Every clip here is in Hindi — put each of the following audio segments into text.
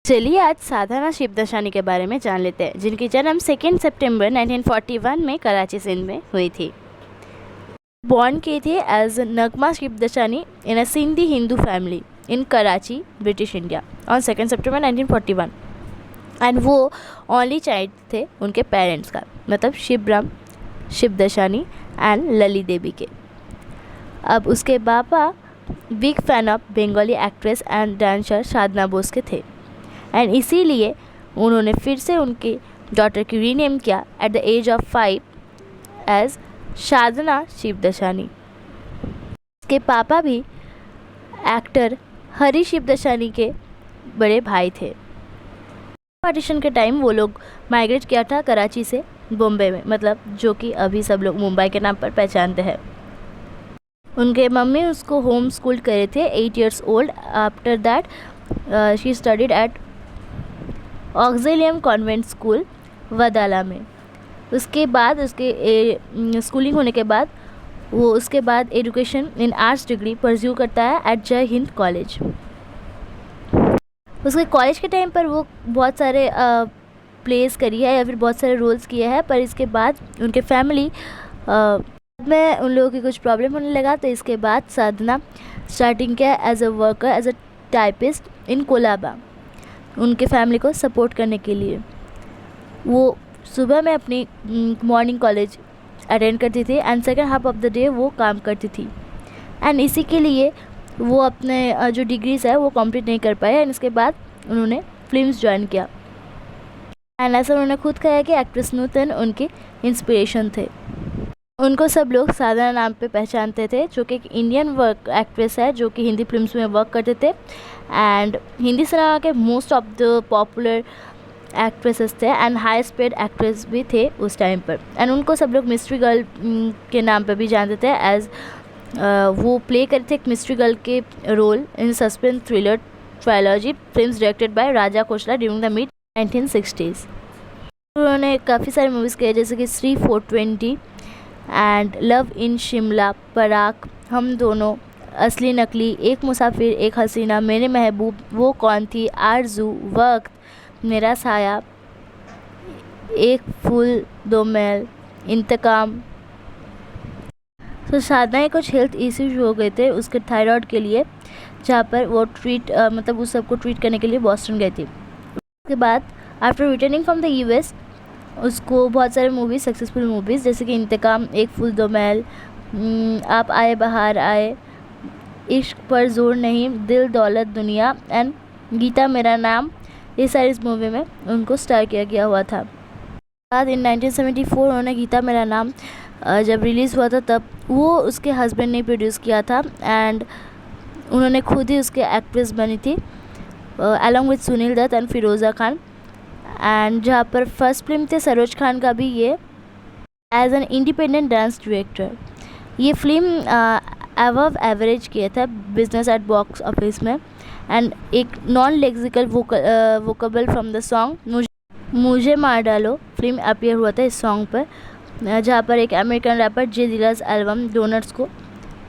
चलिए आज साधना शिवदशानी के बारे में जान लेते हैं, जिनकी जन्म 2 सितंबर 1941 में कराची सिंध में हुई थी। बॉर्न की थी as Nagma Shivdasani in a Sindhi Hindu family in Karachi, British India on 2 सितंबर 1941 एंड वो ओनली चाइल्ड थे उनके पेरेंट्स का, मतलब शिवराम शिवदशानी एंड लली देवी के। अब उसके पापा big fan of Bengali actress and dancer Sadhana Bose के थे एंड इसीलिए उन्होंने फिर से उनकी डॉटर की रीनेम किया at the age of 5 as Sadhana Shivdasani. उसके पापा भी एक्टर हरी शिवदशानी के बड़े भाई थे। पार्टीशन के टाइम वो लोग माइग्रेट किया था कराची से बॉम्बे में, मतलब जो कि अभी सब लोग मुंबई के नाम पर पहचानते हैं। उनके मम्मी उसको होम स्कूल करे थे 8 years old। After that she studied at Auxilium convent school Wadala में। उसके बाद उसके स्कूलिंग होने के बाद वो उसके बाद education in arts degree pursue करता है एट जय हिंद कॉलेज। उसके कॉलेज के टाइम पर वो बहुत सारे प्लेस करी है या फिर बहुत सारे रोल्स किए हैं, पर इसके बाद उनके फैमिली में उन लोगों की कुछ प्रॉब्लम होने लगा, तो इसके बाद साधना स्टार्टिंग किया as a worker as a typist in Colaba. उनके फैमिली को सपोर्ट करने के लिए वो सुबह में अपनी मॉर्निंग कॉलेज अटेंड करती थी and second half of the day वो काम करती थी एंड इसी के लिए वो अपने जो डिग्रीज है वो कंप्लीट नहीं कर पाए एंड इसके बाद उन्होंने फिल्म्स ज्वाइन किया एंड ऐसा उन्होंने खुद कहा कि एक्ट्रेस नूतन उनके इंस्पिरेशन थे। उनको सब लोग साधना नाम पे पहचानते थे, जो कि एक इंडियन वर्क एक्ट्रेस है जो कि हिंदी फिल्म्स में वर्क करते थे एंड हिंदी सिनेमा के most of the popular actresses थे एंड हाईएस्ट पेड एक्ट्रेस भी थे उस टाइम पर। एंड उनको सब लोग मिस्ट्री गर्ल के नाम पे भी जानते थे एज वो प्ले करते थे एक मिस्ट्री गर्ल के role in suspense thriller trilogy films directed by Raja Khosla during the mid 1960s। उन्होंने काफ़ी सारे मूवीज़ किए जैसे कि Shri 420 and love in Shimla, Parakh, Hum Dono, असली नकली, एक मुसाफिर एक हसीना, मेरे महबूब, वो कौन थी, आरजू, वक्त, मेरा साया, एक फूल दो महल, इंतकाम। तो साधना के कुछ हेल्थ इश्यूज हो गए थे उसके थायराइड के लिए, जहाँ पर वो मतलब उस सबको ट्रीट करने के लिए बॉस्टन गई थी। उसके बाद after returning from the US उसको बहुत सारे मूवीज़, सक्सेसफुल मूवीज़ जैसे कि इंतकाम, एक फूल दो महल, आप आए बहार आए, इश्क पर जोर नहीं, दिल दौलत दुनिया एंड गीता मेरा नाम, ये सारी इस मूवी में उनको स्टार किया गया हुआ था। बाद इन 1974 उन्होंने गीता मेरा नाम जब रिलीज़ हुआ था तब वो उसके हस्बैंड ने प्रोड्यूस किया था एंड उन्होंने खुद ही उसके एक्ट्रेस बनी थी along with Sunil Dutt and Feroza Khan. And जहाँ पर फर्स्ट फिल्म थे सरोज खान का भी ये as an independent dance director. ये फिल्म अबव एवरेज किया था बिजनेस एट बॉक्स ऑफिस में एंड एक non lexical vocable from the song मुझे मार डालो फिल्म अपीयर हुआ था इस सॉन्ग पर, जहाँ पर एक अमेरिकन रैपर जे दिलाज एल्बम डोनट्स को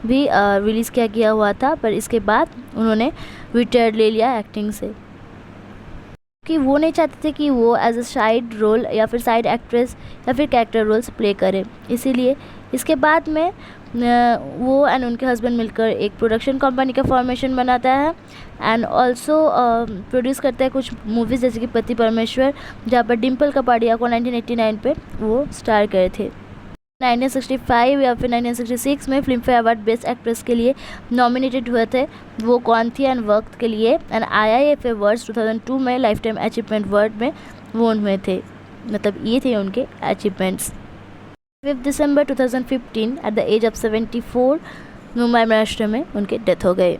भी रिलीज़ किया गया हुआ था, पर इसके बाद उन्होंने रिटायर ले लिया एक्टिंग से कि वो नहीं चाहते थे कि वो एज अ साइड रोल या फिर साइड एक्ट्रेस या फिर कैरेक्टर रोल्स प्ले करे। इसीलिए इसके बाद में वो एंड उनके हस्बैंड मिलकर एक प्रोडक्शन कंपनी का फॉर्मेशन बनाता है एंड ऑल्सो प्रोड्यूस करता है कुछ मूवीज़ जैसे कि पति परमेश्वर, जहाँ पर डिम्पल कपाड़िया को 1989 पे वो स्टार करे थे। 1965 या फिर 1966 में film fair award best actress के लिए नॉमिनेटेड हुए थे, वो कौन थी एंड वक्त के लिए एंड IIF अवार्ड्स 2002 में लाइफ टाइम अचीवमेंट अवार्ड में वोन हुए थे। मतलब ये थे उनके achievements. 5 December 2015 at the age of 74 Mumbai Maharashtra में उनके डेथ हो गए।